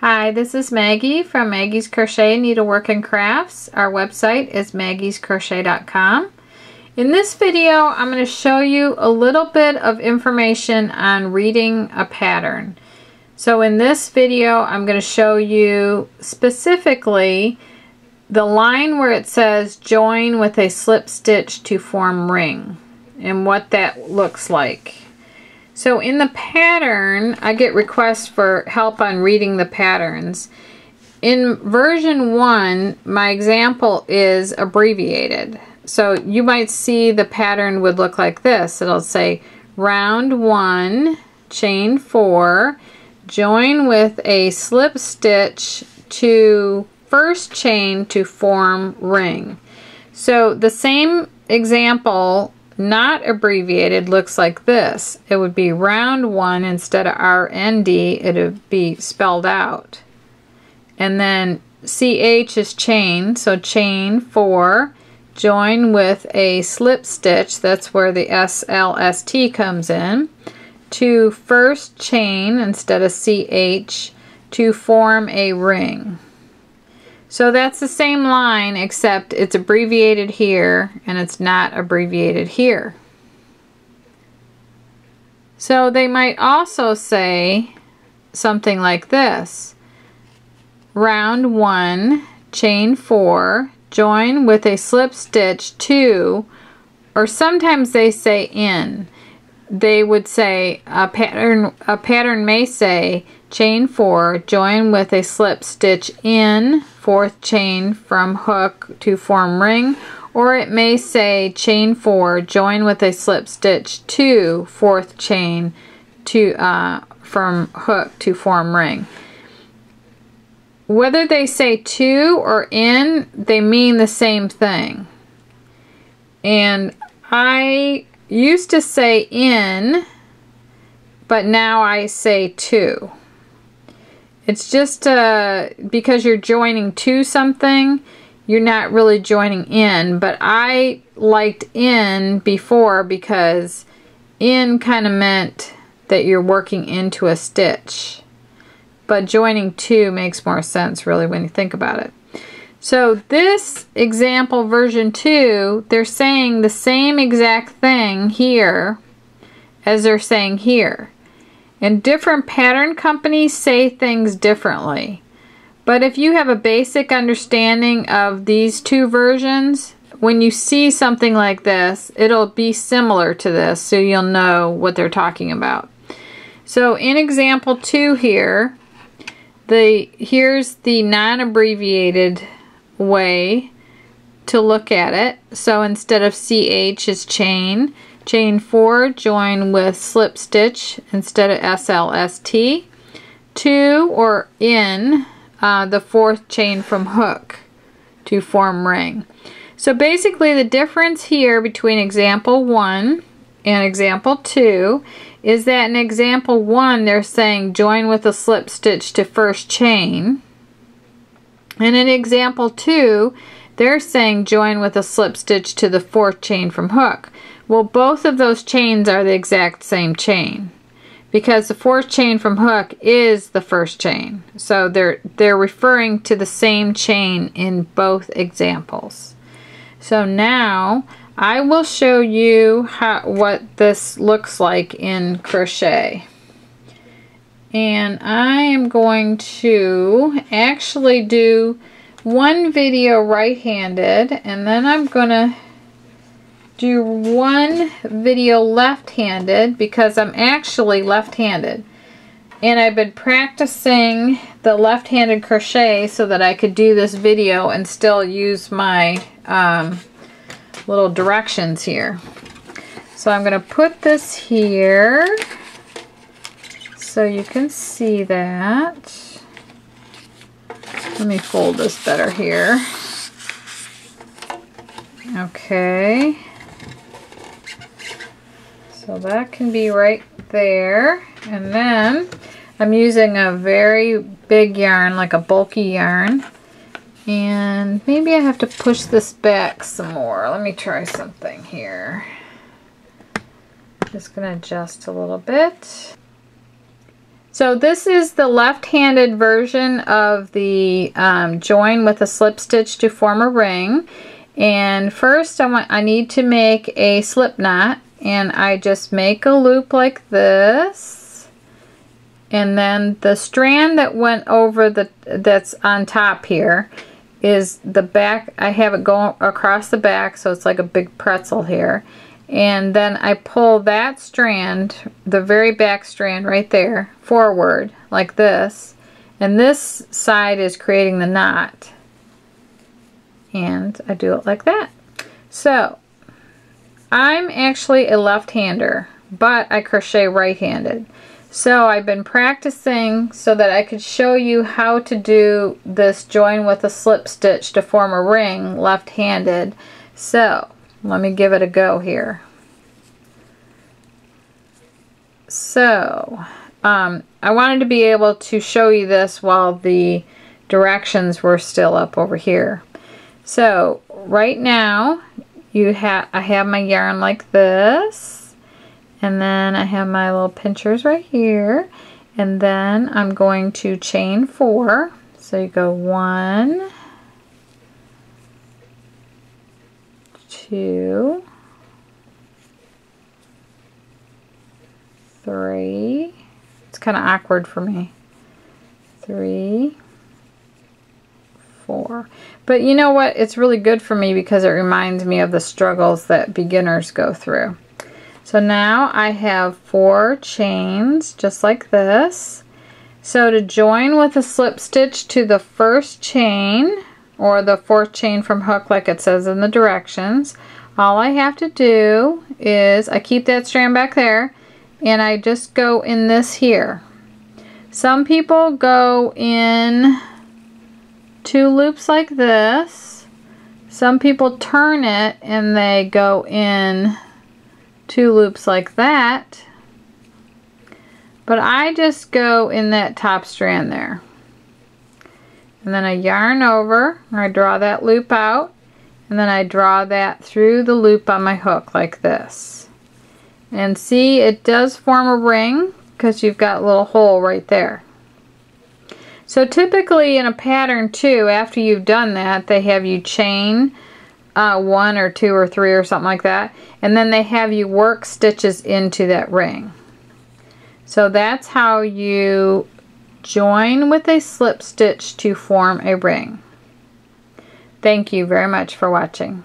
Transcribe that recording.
Hi, this is Maggie from Maggie's Crochet, Needlework and Crafts. Our website is maggiescrochet.com. In this video, I'm going to show you a little bit of information on reading a pattern. So in this video, I'm going to show you specifically the line where it says join with a slip stitch to form ring and what that looks like. So in the pattern, I get requests for help on reading the patterns. In version 1, my example is abbreviated. So you might see the pattern would look like this. It'll say round 1, chain 4, join with a slip stitch to first chain to form ring. So the same example, not abbreviated, looks like this. It would be round 1 instead of RND, it would be spelled out. And then CH is chain, so chain 4, join with a slip stitch, that's where the SLST comes in, to first chain instead of CH to form a ring. So that's the same line, except it's abbreviated here and it's not abbreviated here. So they might also say something like this. Round 1, chain 4, join with a slip stitch to, or sometimes they say in. They would say a pattern may say chain 4, join with a slip stitch in, fourth chain from hook to form ring, or it may say chain 4, join with a slip stitch to, fourth chain to from hook to form ring. Whether they say to or in, they mean the same thing. And I used to say in, but now I say to. It's just because you're joining to something, you're not really joining in. But I liked in before because in kind of meant that you're working into a stitch. But joining to makes more sense really when you think about it. So this example version 2, they're saying the same exact thing here as they're saying here. And different pattern companies say things differently. But if you have a basic understanding of these two versions, when you see something like this, it'll be similar to this, so you'll know what they're talking about. So in example 2 here, here's the non-abbreviated way to look at it. So instead of CH is chain. Chain 4, join with slip stitch instead of SLST. 2 or in the fourth chain from hook to form ring. So basically the difference here between example 1 and example 2 is that in example 1 they're saying join with a slip stitch to first chain. And in example 2 they're saying join with a slip stitch to the fourth chain from hook. Well, both of those chains are the exact same chain because the fourth chain from hook is the first chain. So they're referring to the same chain in both examples. So now I will show you what this looks like in crochet. And I am going to actually do one video right-handed, and then I'm going to do one video left-handed because I'm actually left-handed. And I've been practicing the left-handed crochet so that I could do this video and still use my little directions here. So I'm going to put this here so you can see that. Let me fold this better here. Okay. So that can be right there. And then I'm using a very big yarn, like a bulky yarn. And maybe I have to push this back some more. Let me try something here. Just going to adjust a little bit. So this is the left-handed version of the join with a slip stitch to form a ring. And first I need to make a slip knot, and I just make a loop like this. And then the strand that went over that's on top here is the back. I have it going across the back, so it's like a big pretzel here. And then I pull that strand, the very back strand right there, forward like this. And this side is creating the knot. And I do it like that. So I'm actually a left-hander, but I crochet right-handed. So I've been practicing so that I could show you how to do this join with a slip stitch to form a ring left-handed. So let me give it a go here. So I wanted to be able to show you this while the directions were still up over here. So right now I have my yarn like this, and then I have my little pinchers right here, and then I'm going to chain 4. So you go 1, 2, 3. It's kind of awkward for me. 3, 4. But you know what? It's really good for me because it reminds me of the struggles that beginners go through. So now I have 4 chains just like this. So to join with a slip stitch to the first chain, or the 4th chain from hook like it says in the directions, all I have to do is I keep that strand back there and I just go in this here. Some people go in 2 loops like this. Some people turn it and they go in 2 loops like that. But I just go in that top strand there. And then I yarn over, or I draw that loop out, and then I draw that through the loop on my hook like this. And see, it does form a ring because you've got a little hole right there. So typically in a pattern too, after you've done that, they have you chain 1 or 2 or 3 or something like that, and then they have you work stitches into that ring. So that's how you join with a slip stitch to form a ring. Thank you very much for watching.